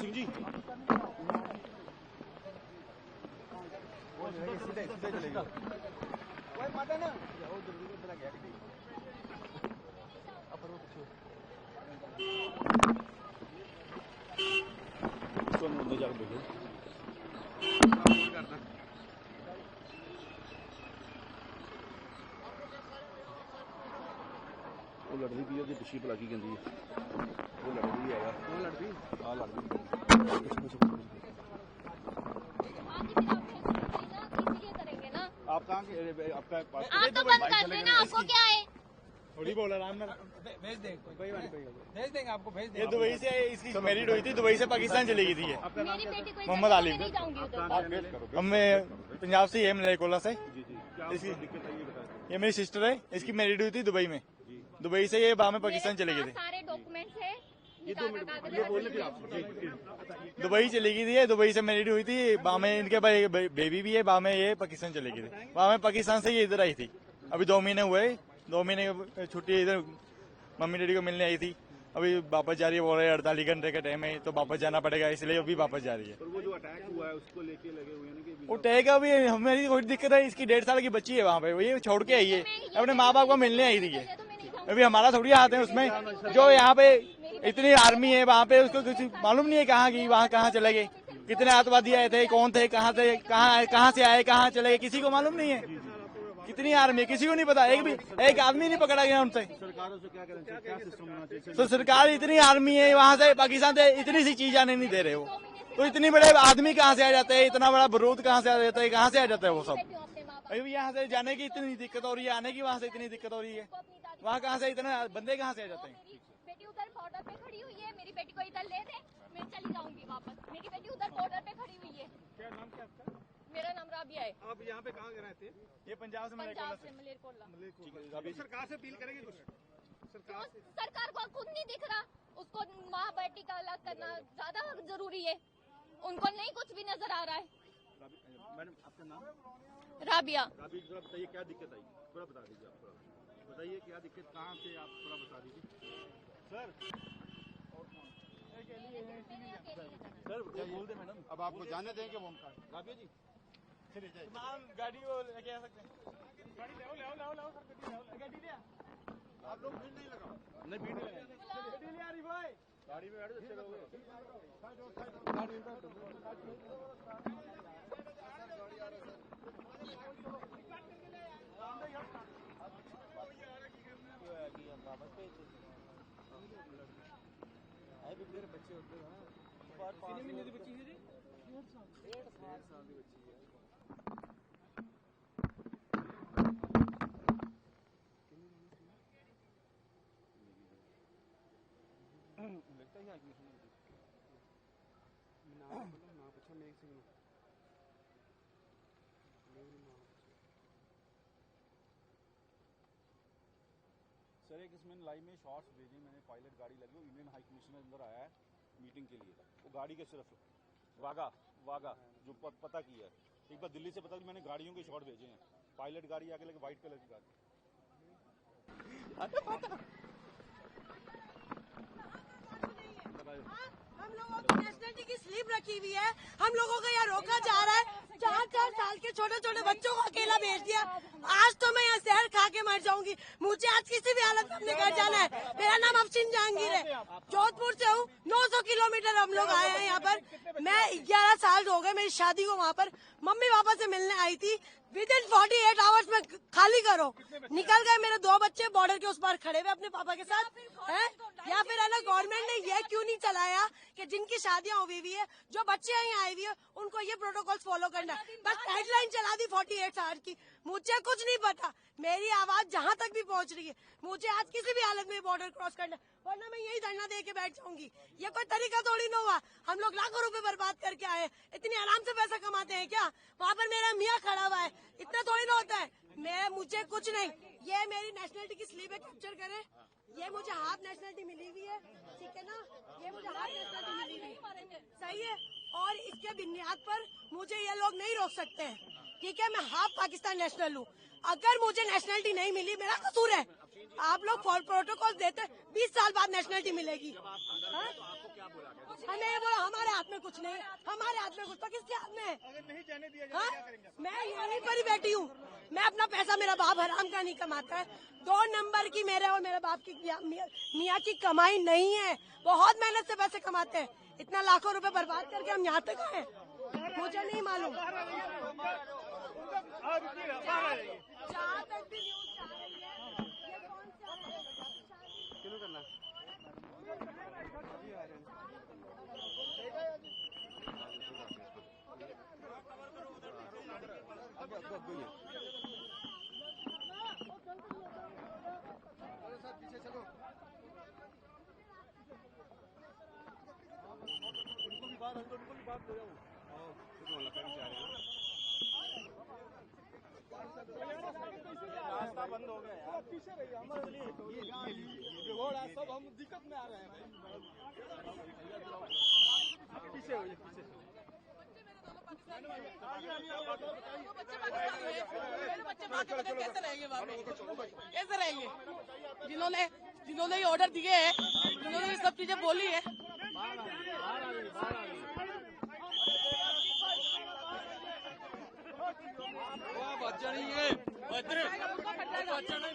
सिंह जी सीधे चलेगा माता ना वो लड़दी भी है पिछली भला की कहती है वो लड़दी है वो लड़दी हाँ लड़दी आप कहाँ के आपका पास आप तो बंद कर देना आपको क्या है थोड़ी बोल आराम में भेज देंगे आपको भेज देंगे। ये दुबई से इसकी मैरिड हुई थी दुबई से पाकिस्तान चली गई थी ये मेरी बेटी को मोहम्मद आलिम नहीं जाऊंगी उधर हम पंजाब से है मलेकोला से इसकी ये मेरी सिस्टर है इसकी मैरिड हुई थी दुबई में दुबई से ये बाद में पाकिस्तान चले गए थे सारे डॉक्यूमेंट्स है दुबई चली गई थी दुबई से मैरिड हुई थी बाद में इनके भाई बेबी भी है बाद में ये पाकिस्तान चले गए थे बाद में पाकिस्तान से ये इधर आई थी अभी 2 महीने हुए 2 महीने छुट्टी इधर मम्मी डैडी को मिलने आई थी अभी वापस जा रही है बोल रहे 48 घंटे का टाइम है तो वापस जाना पड़ेगा इसलिए अभी वापस जा रही है। वो जो अटैक हुआ है उसको लेके लगे हुए हैं कि वो अटैक अभी हमारी कोई दिक्कत है इसकी 1.5 साल की बच्ची है वहाँ पे ये छोड़ के आई है अपने माँ बाप को मिलने आई थी ये अभी हमारा थोड़ी हाथ है उसमें जो यहाँ पे इतनी आर्मी है वहाँ पे उसको कुछ मालूम नहीं है कहाँ की वहाँ कहाँ चले गए कितने आतंकवादी आए थे कौन थे कहाँ से आए कहाँ चले गए किसी को मालूम नहीं है कितनी आर्मी है किसी को नहीं पता एक आदमी नहीं पकड़ा गया उनसे। सरकारों से क्या करें क्या सिस्टम होना चाहिए तो सरकार इतनी आर्मी है वहाँ से पाकिस्तान से इतनी सी चीज आने नहीं दे रहे वो तो इतनी बड़े आदमी कहाँ से आ जाते हैं इतना बड़ा बारूद कहाँ से आ जाता है कहाँ से आ जाता है वो सब अभी यहाँ से जाने की इतनी दिक्कत हो रही है आने की वहाँ से इतनी दिक्कत हो रही है वहाँ कहाँ से इतने बंदे कहाँ से आ जाते हैं। बेटी उधर बॉर्डर पे खड़ी हुई है मेरी बेटी को इधर ले दे मैं चली जाऊंगी वापस मेरी बेटी उधर बॉर्डर पे खड़ी हुई है। क्या नाम क्या आपका? मेरा नाम राबिया है। आप यहाँ पे कहाँ रहते हैं? ये पंजाब से मलेरकोला। अभी सरकार से अपील करेंगे कुछ? सरकार को खुद नहीं दिख रहा उसको माँ बेटी का अलग करना ज्यादा जरूरी है उनको नहीं कुछ भी नजर आ रहा है। मैडम आपका नाम? राबिया। राबिया जरा बताइए क्या दिक्कत आई थोड़ा बता दीजिए आप बताइए क्या दिक्कत कहाँ से आप थोड़ा बता दीजिए सर बोल दे मैडम अब आपको जाने देंगे वो राबिया जी गाड़ी वो लेके आ सकते हैं गाड़ी ले सर गाड़ी ले आप लोग भीड़ नहीं लगाओ नहीं भीड़ नहीं गाड़ी ले आ रही भाई गाड़ी में बैठ जाते रहोगे बच्चे होते हैं ना बच्ची है जी 1.5 साल की बच्ची है। लगता है एडमिशन ना पूछो मेरे से सर एक इसमें लाइव में शॉर्ट्स भेजे मैंने पायलट गाड़ी लगी वो इंडियन हाई कमिश्नर अंदर आया है मीटिंग के लिए वो गाड़ी के सिर्फ वागा जो पता किया है एक बार दिल्ली से पता कि मैंने गाड़ियों के शॉट भेजे हैं पायलट गाड़ी आके लगे व्हाइट कलर की गाड़ी हम लोगों की नेशनलिटी की स्लिप रखी हुई है हम लोगों को यहाँ रोका जा रहा है 4-4 साल के छोटे छोटे बच्चों को अकेला भेज दिया आज तो मैं यहाँ शहर खा के मर जाऊंगी मुझे आज किसी भी हालत में अपने घर जाना है। मेरा नाम अफसीन जहांगीर है जोधपुर से हूँ 900 किलोमीटर हम लोग आए हैं यहाँ पर मैं 11 साल हो गए मेरी शादी को वहाँ पर मम्मी पापा से मिलने आई थी विदिन 48 आवर्स में खाली करो निकल गए मेरे 2 बच्चे बॉर्डर के उस पार खड़े हुए अपने पापा के साथ है या फिर है ना गवर्नमेंट ने ये क्यों नहीं चलाया कि जिनकी शादियां हुई हुई है जो बच्चे यहाँ आए हुए हैं उनको ये प्रोटोकॉल फॉलो करना है बस गाइडलाइन चला दी 48 आवर्स की मुझे कुछ नहीं पता मेरी आवाज जहाँ तक भी पहुँच रही है मुझे आज किसी भी हालत में बॉर्डर क्रॉस करना वरना मैं यही धरना दे के बैठ जाऊंगी ये कोई तरीका थोड़ी ना हुआ हम लोग लाखों रुपए बर्बाद करके आए इतनी आराम से पैसा कमाते हैं क्या वहाँ पर मेरा मियाँ खड़ा हुआ है इतना थोड़ी ना होता है मुझे कुछ नहीं ये मेरी नेशनलिटी की स्लीप है कैप्चर करे ये मुझे हाफ नेशनलिटी मिली हुई है ठीक है ना ये मुझे हाफ नेशनलिटी मिली हुई है सही है और इसके बुनियाद पर मुझे ये लोग नहीं रोक सकते हैं ठीक है मैं हाफ पाकिस्तान नेशनल हूँ अगर मुझे नेशनलिटी नहीं मिली मेरा कसूर है आप लोग प्रोटोकॉल देते 20 साल बाद नेशनलिटी मिलेगी हमें ये बोला हमारे हाथ में कुछ नहीं है, हमारे हाथ में कुछ तो किसके हाथ में है? अगर नहीं जाने दिया जाए हाँ? क्या करेंगे? मैं यहीं पर ही बैठी हूँ। मैं अपना पैसा, मेरा बाप हराम का नहीं कमाता है। 2 नंबर की मेरे और मेरे बाप की मियाँ की कमाई नहीं है। बहुत मेहनत से पैसे कमाते हैं। इतना लाखों रुपए बर्बाद करके हम यहाँ तक आए, मुझे नहीं मालूम। जहाँ तक भी न्यूज आ रही है, ये कौन सा रास्ता बंद हो गया यार, पीछे रहिए, हमारे लिए वो रास्ता हम दिक्कत में आ रहे हैं भाई। पीछे होइए, पीछे मेरे बच्चे माँ के बगैर कैसे रहेंगे वहाँ पे? कैसे रहेंगे? जिन्होंने ये ऑर्डर दिए हैं, जिन्होंने ये सब चीजें बोली है, बच्चा नहीं है, बच्चा मेरी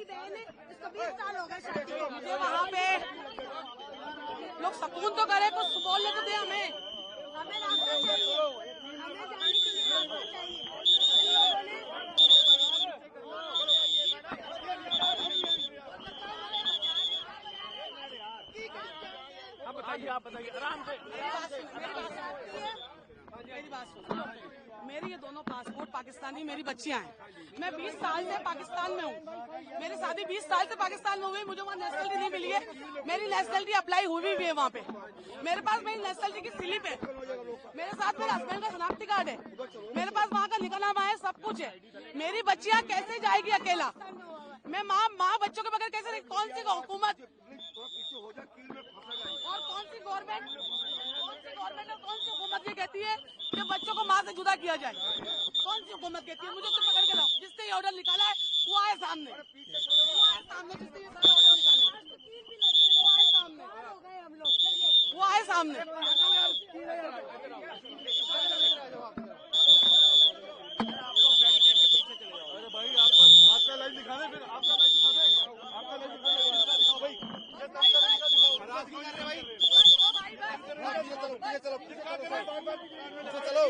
बहन है, इसको 20 साल हो गए शादी को। मुझे वहाँ पे लोग सुकून तो करे, कुछ बोलने तो दे हमें। हमें रास्ता चाहिए, हमें जाने के लिए रास्ता चाहिए। आप बताइए आराम से। मेरी बात सुनो, मेरे ये दोनों पासपोर्ट पाकिस्तानी मेरी बच्चियां हैं। मैं 20 साल से पाकिस्तान में हूँ। मेरी शादी 20 साल से पाकिस्तान में हुई, मुझे वहाँ नेशनलिटी नहीं मिली है। मेरी नेशनलिटी अप्लाई हुई भी है वहाँ पे। मेरे पास मेरी नेशनलिटी की स्लिप है, मेरे साथ मेरे हस्बैंड का शनाख्ती कार्ड है, मेरे पास वहाँ का निकाहनामा है, सब कुछ है। मेरी बच्चियाँ कैसे जाएगी अकेला? मैं माँ बच्चों के बगैर कैसे? कौन सी हुकूमत और कौन सी गवर्नमेंट और कौन सी हुकूमत ये कहती है कि बच्चों को माँ से जुदा किया जाए? कौन सी हुकूमत कहती है? मुझे उससे पकड़ के लाओ, जिसने ये ऑर्डर निकाला है वो आए सामने, जिसने ये सारे ऑर्डर निकाले वो आए सामने, वो आए सामने। अरे भाई आपका लाइव दिखा दे, फिर आपका लाइव दिखा दे, आपका लाइव दिखा दे भाई। चलो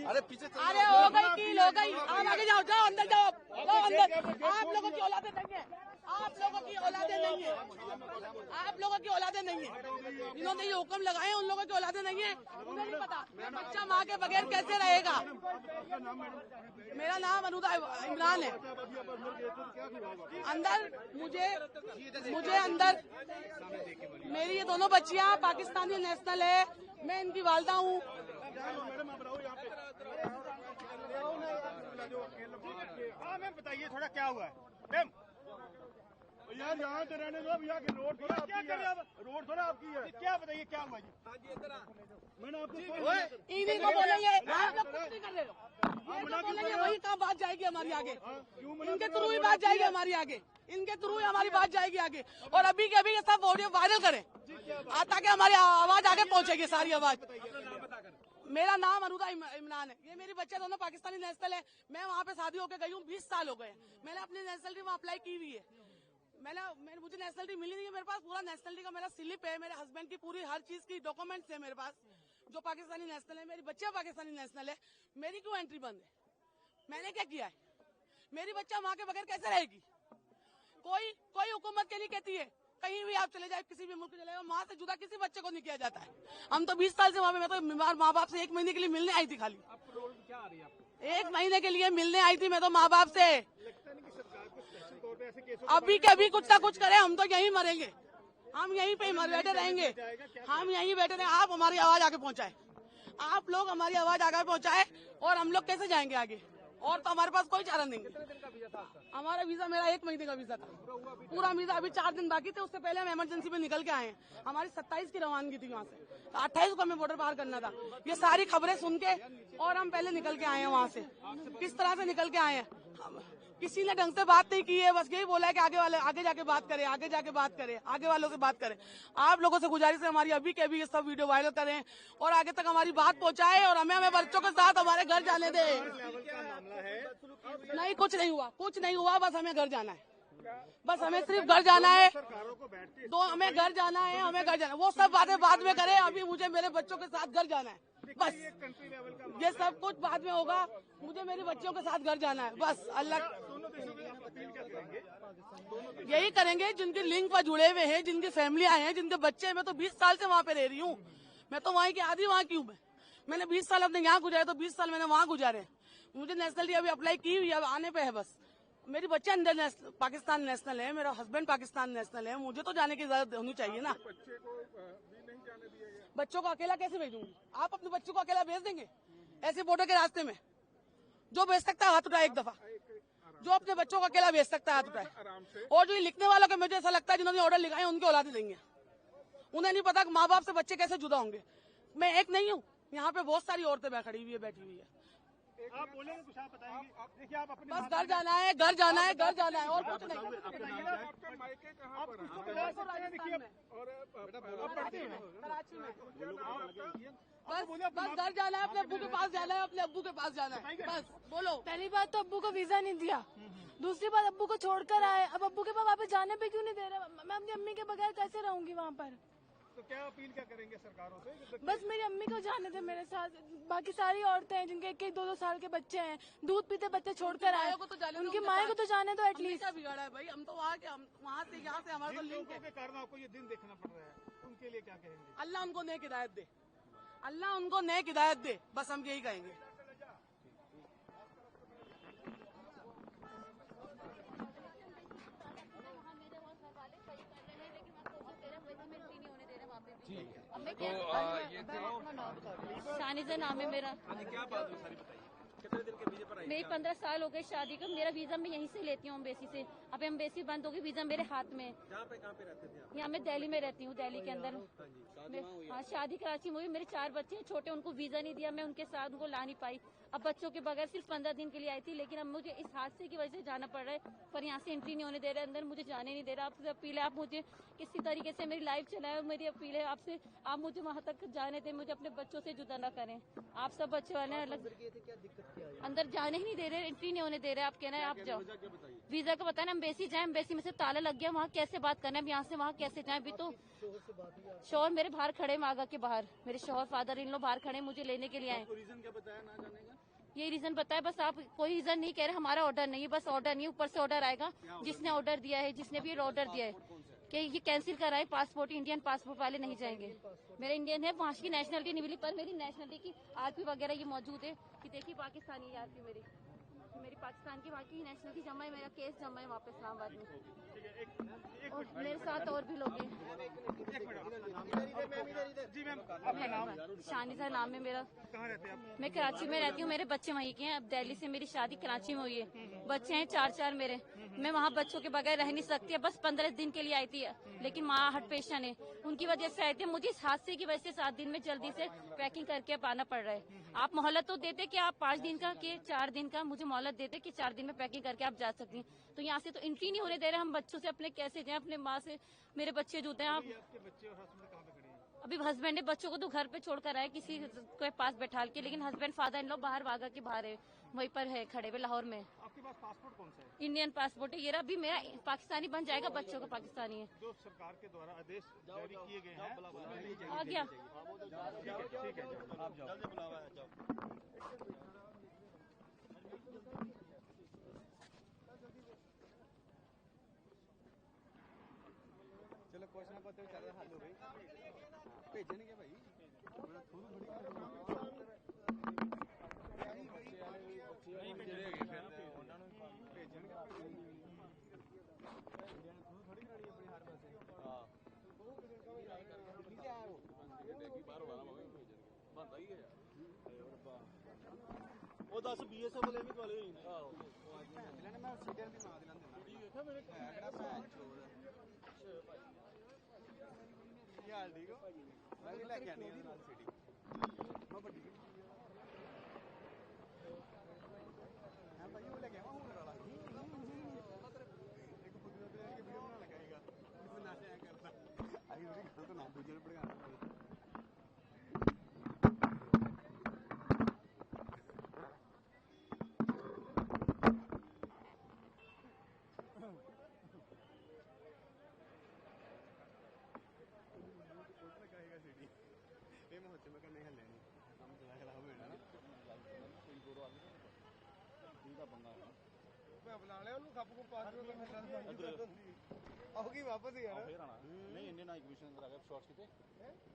अरे पीछे अरे हो गई कील हो गई, आप आगे जाओ, जाओ अंदर जाओ, जाओ अंदर। आप लोगों की औलादे नहीं है, आप लोगों की औलादे नहीं है, आप लोगों की औलादे नहीं है। जिन्होंने ये हुक्म लगाए उन लोगों की औलादे नहीं है, उन्हें नहीं पता बच्चा माँ के बगैर कैसे रहेगा। मेरा नाम अनुदा इमरान है। अंदर मुझे अंदर मेरी ये दोनों बच्चियां पाकिस्तानी नेशनल है, मैं इनकी वालदा हूँ। हाँ मैम बताइए थोड़ा क्या हुआ है मैम? यार यहाँ तो रहने दो, यहाँ की रोड थोड़ा आपकी है, रोड थोड़ा आपकी है। क्या बताइए क्या हुआ जी? मैंने आपको इन्हीं को बोलेंगे, आप लोग कुछ नहीं कर रहे हो। ये तो बोलेंगे वही कहाँ बात जाएगी हमारी आगे, इनके थ्रू ही बात जाएगी हमारी आगे, इनके थ्रू ही हमारी बात जाएगी आगे। और अभी के अभी ये सब ऑडियो वायरल करें ताकि हमारी आवाज आगे पहुंचेगी, सारी आवाज। मेरा नाम अनुदा इमरान है। ये मेरी बच्चे दोनों पाकिस्तानी नेशनल है। मैं वहाँ पे शादी होकर गई हूँ, 20 साल हो गए। मैंने अपनी नेशनलिटी वहाँ अप्लाई की हुई है। मुझे नेशनलिटी मिली नहीं है। मेरे पास पूरा नेशनलिटी का मेरा स्लिप है, मेरे हस्बैंड की पूरी हर चीज की डॉक्यूमेंट्स है मेरे पास, जो पाकिस्तानी नेशनल है। मेरी बच्चियां पाकिस्तानी नेशनल है, मेरी क्यों एंट्री बंद है? मैंने क्या किया है? मेरी बच्चा माँ के बगैर कैसे रहेगी? कोई हुकूमत के नहीं कहती है कहीं भी आप चले जाए, किसी भी मुल्क चले जाए, माँ से जुदा किसी बच्चे को नहीं किया जाता है। हम तो 20 साल से वहाँ पे, मैं तो बीमार माँ बाप से 1 महीने के लिए मिलने आई थी, खाली 1 महीने के लिए मिलने आई थी मैं तो माँ बाप से। अभी के अभी कुछ ना कुछ करें, हम तो यहीं मरेंगे, हम यहीं पे बैठे रहेंगे, हम यहीं बैठे रहेंगे। आप हमारी आवाज आगे पहुँचाए, आप लोग हमारी आवाज आगे पहुँचाए, और हम लोग कैसे जाएंगे आगे? और तो हमारे पास कोई चारा नहीं है। हमारा वीजा, मेरा 1 महीने का वीजा था, पूरा वीजा। अभी 4 दिन बाकी थे, उससे पहले हम इमरजेंसी में निकल के आए हैं। हमारी 27 की रवानगी थी वहाँ से, 28 को हमें बॉर्डर पार करना था। ये सारी खबरें सुन के और हम पहले निकल के आए हैं वहाँ से। किस तरह से निकल के आए हैं? किसी ने ढंग से बात नहीं की है, बस यही बोला है कि आगे जाके बात करें, आगे जाके बात करें, आगे वालों से बात करें। आप लोगों से गुजारिश है हमारी अभी के अभी ये सब वीडियो वायरल करें और आगे तक हमारी बात पहुंचाएं और हमें बच्चों के साथ हमारे घर जाने दें। नहीं, कुछ नहीं हुआ, बस हमें घर जाना है, बस हमें सिर्फ घर जाना है, हमें घर जाना है, वो सब बातें बाद में करें, अभी मुझे मेरे बच्चों के साथ घर जाना है, बस ये सब कुछ बाद में होगा, मुझे मेरे बच्चों के साथ घर जाना है, बस अल्लाह यही करेंगे जिनके लिंक पर जुड़े हुए हैं, जिनकी फैमिलियां हैं, जिनके बच्चे हैं। मैं तो 20 साल से वहाँ पे रह रही हूँ, मैं तो वहीं की आधी वहाँ की हूँ। मैंने 20 साल अपने यहाँ गुजारे तो 20 साल मैंने वहाँ गुजारे। मुझे नेशनलिटी अभी अप्लाई की हुई है, अब आने पे है बस। मेरी बच्चे अंदर पाकिस्तान नेशनल है, मेरा हस्बैंड पाकिस्तान नेशनल है, मुझे तो जाने की इजाजत होनी चाहिए ना। बच्चों को अकेला कैसे भेजूंगी? आप अपने बच्चों को अकेला भेज देंगे ऐसे बॉर्डर के रास्ते में? जो भेज सकता है हाथ उठाए एक दफा, जो अपने बच्चों को अकेला भेज सकता है हाथ उठाए। और जो ये लिखने वालों को मुझे ऐसा लगता है जिन्होंने ऑर्डर लिखाए उनके औलादे देंगे, उन्हें नहीं पता कि माँ बाप से बच्चे कैसे जुदा होंगे। मैं एक नहीं हूँ, यहाँ पे बहुत सारी औरतें बैठी हुई है। आप बोलेंगे कुछ, आप बताएंगे। देखिए आप अपने बस घर जाना है और कुछ नहीं। आपका मायके कहाँ पर है? कराची में। बस घर जाना है, अपने अब्बू के पास जाना है, बस बोलो। पहली बात तो अब्बू को वीजा नहीं दिया, दूसरी बात अब्बू को छोड़कर आए, अब अब्बू के पास वापस जाने पे क्यों नहीं दे रहे? मैं अपनी अम्मी के बगैर कैसे रहूंगी वहाँ पर? तो क्या अपील क्या करेंगे सरकारों से? बस मेरी अम्मी को जाने दे मेरे साथ। बाकी सारी औरतें हैं जिनके 1-2 साल के बच्चे हैं, दूध पीते बच्चे छोड़कर आए, उनकी माए को तो जाने दो एटलीस्ट। बिगाड़ा है भाई, हम तो वहाँ से यहाँ से हमारा तो लिंक है। के कारण आपको ये दिन देखना पड़ रहा है, उनके लिए क्या कहेंगे? अल्लाह उनको नेक हिदायत दे, अल्लाह उनको नेक हिदायत दे, बस हम यही कहेंगे। शानिज़ा नाम है मेरा। क्या बात है सारी बताइए, कितने दिन के वीजे पर आई? मेरी 15 साल हो गए शादी का। मेरा वीजा मैं यहीं से लेती हूँ अम्बेसी से। अब अम्बेसी बंद हो गई, वीजा मेरे हाथ में। कहाँ पे रहते थे आप? यहाँ मैं दिल्ली में रहती हूँ, दिल्ली के अंदर। हाँ, शादी कराची में हुई। मेरे 4 बच्चे हैं छोटे, उनको वीजा नहीं दिया, मैं उनके साथ उनको ला नहीं पाई। अब बच्चों के बगैर सिर्फ 15 दिन के लिए आई थी, लेकिन अब मुझे इस हादसे की वजह से जाना पड़ रहा है। पर यहाँ से एंट्री नहीं होने दे रहा है, अंदर मुझे जाने नहीं दे रहा। आपसे अपील है, आप मुझे किसी तरीके से मेरी लाइफ चलाए। मेरी अपील है आपसे, आप मुझे वहाँ तक जाने दें, मुझे अपने बच्चों से जुदा ना करें। आप सब बच्चे वाले हैं, अलग अंदर जाने ही नहीं दे रहे, एंट्री नहीं होने दे रहे। आप कह रहे हैं आप जाओ, वीजा का पता है ना। अम्बेसी जाए, अम्बेसी में से ताला लग गया, वहाँ कैसे बात करना है? यहाँ से वहाँ कैसे जाए? अभी तो शोहर मेरे बाहर खड़े, मागा के बाहर मेरे शोहर फादर इन लोग बाहर खड़े, मुझे लेने के लिए आए। रीजन क्या बताया ना जाने का? ये रीजन बताया, बस आप कोई रीजन नहीं कह रहे। हमारा ऑर्डर नहीं है, बस ऑर्डर नहीं, ऊपर से ऑर्डर आएगा। जिसने ऑर्डर दिया है, जिसने भी ऑर्डर दिया है कि ये कैंसिल कराए, पासपोर्ट इंडियन पासपोर्ट वाले नहीं जाएंगे। मेरा इंडियन है, वहाँ की नेशनलिटी नहीं मिली, पर मेरी नेशनलिटी की आरपी वगैरह ये मौजूद है कि देखिए पाकिस्तानी आरपी मेरी पाकिस्तान की, वहाँ की नेशनलिटी जमा है, मेरा केस जमा है वहाँ पे इस्लामाबाद में। और मेरे साथ और भी लोग हैं। जी मैम, आपका नाम? शानिज़ा नाम है मेरा। कहाँ रहते हैं आप? मैं कराची में रहती हूँ, मेरे बच्चे वहीं के हैं। अब दिल्ली से मेरी शादी कराची में हुई है, बच्चे हैं 4 मेरे। मैं वहाँ बच्चों के बगैर रह नहीं सकती, बस 15 दिन के लिए आई थी, लेकिन माँ हार्ट पेशेंट है, उनकी वजह से आई थी। मुझे इस हादसे की वजह से 7 दिन में जल्दी से पैकिंग करके अब आना पड़ रहा है। आप मोहलत तो देते कि आप 5 दिन का कि 4 दिन का, मुझे मोहलत देते कि 4 दिन में पैकिंग करके आप जा सकती हैं। तो यहाँ से तो एंट्री नहीं होने दे रहे। हम बच्चों से अपने कैसे जाएं? अपने माँ से मेरे बच्चे जुड़ते हैं। आप आपके बच्चे और हस्बैंड कहाँ पे खड़े हैं? अभी हस्बैंड ने बच्चों को तो घर पे छोड़कर आए किसी के पास बैठा के, लेकिन हस्बैंड फादर इन लोग बाहर वागा के बाहर है, वहीं पर है खड़े हुए लाहौर में। आपके पास पासपोर्ट कौन सा है? इंडियन पासपोर्ट है, ये रहा। अभी मेरा पाकिस्तानी बन जाएगा, बच्चों का पाकिस्तानी है। जो सरकार के द्वारा आदेश जारी किए गए हैं आ गया। ठीक है, आप जाओ। चलो क्वेश्चन पत्र चल रहा हल हो गई, भेजने भाई ਉਹ 10 BSF ਵਾਲੇ ਵੀ ਵਾਲੇ ਹੋਈ ਨੇ। ਆਹੋ ਇਹਨਾਂ ਮੈਂ ਸੀਟਾਂ ਦੀ ਮਾਂ ਦੇ ਨਾਲ ਦੇਣਾ। ਵੇਖਿਆ ਮੇਰੇ ਕਿਹੜਾ ਭੈਣ ਚੋਰ ਕੀ ਹਾਲ ਠੀਕ ਹੋ? ਮੈਂ ਵੀ ਲੈ ਕੇ ਆਣੀ ਆ ਨਾਲ ਸੀਟੀ। ਮੈਂ ਵੱਡੀ ਹਾਂ ਭਾਈ, ਉਹ ਲੈ ਕੇ ਆਵਾਂ ਹੁਣ ਵਾਲਾ। ਦੂਜੇ ਨੂੰ ਭੜਕਾਉਣਾ ਭਾਈ ਕਹੇਗਾ ਸੀਡੀ ਇਹ ਮਹੱਤਵ ਮੈਂ ਕਰਨੇ ਹੱਲੇ ਨਹੀਂ ਕੰਮ ਥੋੜਾ ਖਰਾਬ ਹੋ ਜਾਣਾ ਨਾ ਮੈਂ ਬੁਲਾ ਲਿਆ ਉਹਨੂੰ ਖੱਪ ਕੋ ਪਾਸ ਆਉਗੀ ਵਾਪਸ ਹੀ ਯਾਰ ਫੇਰ ਆਣਾ ਨਹੀਂ ਇੰਡੀਅਨ ਹਾਈ ਕਮਿਸ਼ਨ ਅੰਦਰ ਆ ਗਿਆ ਸ਼ਾਰਟਸ ਕਿਤੇ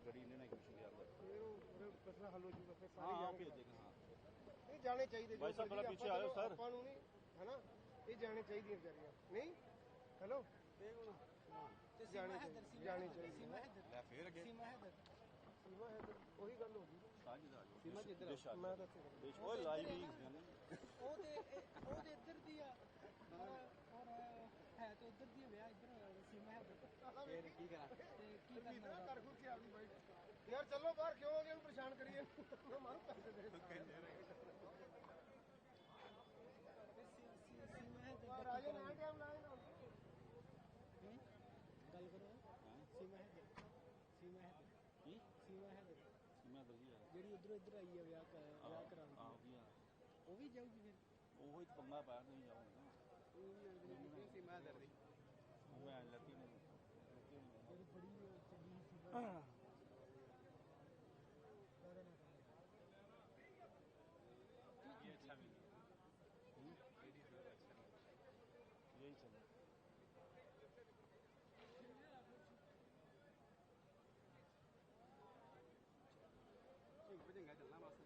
ਗੱਡੀ ਇੰਡੀਅਨ ਹਾਈ ਕਮਿਸ਼ਨ ਦੇ ਅੰਦਰ ਫਿਰ ਉਹ ਕਸਰਾ ਹੱਲ ਹੋ ਜੂਗਾ ਫਿਰ ਹਾਂ ਸਾਰੀ ਭੇਜ ਦੇਗਾ ਹਾਂ ਇਹ ਜਾਣੇ ਚਾਹੀਦੇ ਭਾਈ ਸਾਹਿਬ ਥੋੜਾ ਪਿੱਛੇ ਆਇਓ ਸਰ ਆਪਾਂ ਨੂੰ ਨਹੀਂ ਹੈਨਾ ਇਹ ਜਾਣੇ ਚਾਹੀਦੀਆਂ ਵਿਚਾਰੀਆਂ ਨਹੀਂ ਹੈਲੋ ਇਹ ਹੁਣ ਜਾਣੇ ਚਾਹੀਦੀ ਲੈ ਫੇਰ ਅੱਗੇ ਸੀਮਾ ਹੈਦਰ ਉਹੀ ਗੱਲ ਹੋ ਗਈ ਸੀਮਾ ਜਿੱਧਰ ਮੈਂ ਤਾਂ ਉਹ ਲਾਈਵ ਹੀ ਉਹ ਤੇ ਇੱਧਰ ਦੀ ਆ ਔਰ ਹੈ ਤੇ ਉੱਧਰ ਦੀ ਵਿਆਹ ਇੱਧਰ ਸੀਮਾ ਹੈਦਰ ਫੇਰ ਕੀ ਕਰਾਂ ਤੇ ਕੀ ਕਰਨਾ ਕਰ ਖੁਦ ਕੇ ਆਦਮੀ ਭਾਈ ਯਾਰ ਚੱਲੋ ਬਾਹਰ ਕਿਉਂ ਆ ਗਏ ਨੂੰ ਪਰੇਸ਼ਾਨ ਕਰੀਏ ਮਾਰੂ ਪੈਸੇ ਦੇ ਸੀਮਾ ਹੈਦਰ ਰਾਜੇ ਨੇ ਟਾਈਮ ਲਾਇਆ ਨਾ ਗੱਲ ਕਰੋ ਸੀਮਾ ਹੈਦਰ ਕੀ ਸੀਮਾ ਹੈਦਰ ਜਿਹੜੀ ਉਧਰੋਂ ਇੱਧਰ ਆਈ ਹੈ ਵਿਆਹ ਕਰਾਉਣ ਉਹ ਵੀ ਜਾਊਗੀ ਫਿਰ ਉਹ ਹੀ ਪੰਗਾ ਪਾਇਆ ਨਹੀਂ ਜਾਊਗਾ ਉਹ ਵੀ ਅਗਲੀ ਸੀਮਾ ਹੈਦਰ ਦੀ ਮੈਂ ਲੱਤੀ ਨਹੀਂ ਫਿਰ ਬੜੀ ਚੰਗੀ ਸੀ ये अच्छा भी यही चलो चंगा चलना बस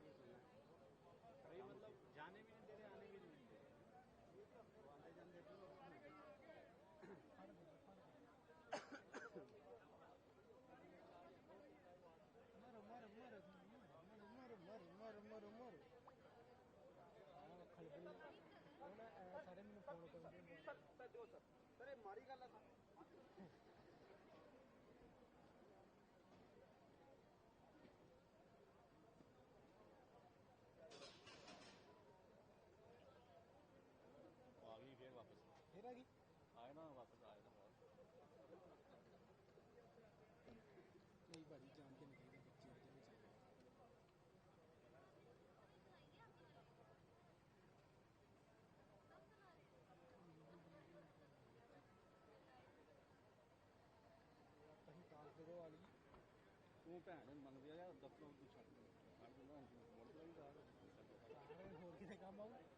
भाई मतलब जाने भी नहीं दे रहे आने भी नहीं दे रहे आते जाते सारे मैंने फोन कर सर मारी गल आ गई फिर वापस फिर आ गई आए ना वापस आए ना नहीं भाजी जान के निकलेगा बच्चे कहीं काल फिरो वाली तू भैन मंगदी आ दफ्तर छड़ दिंदा मुड़ भी होर किते काम आऊ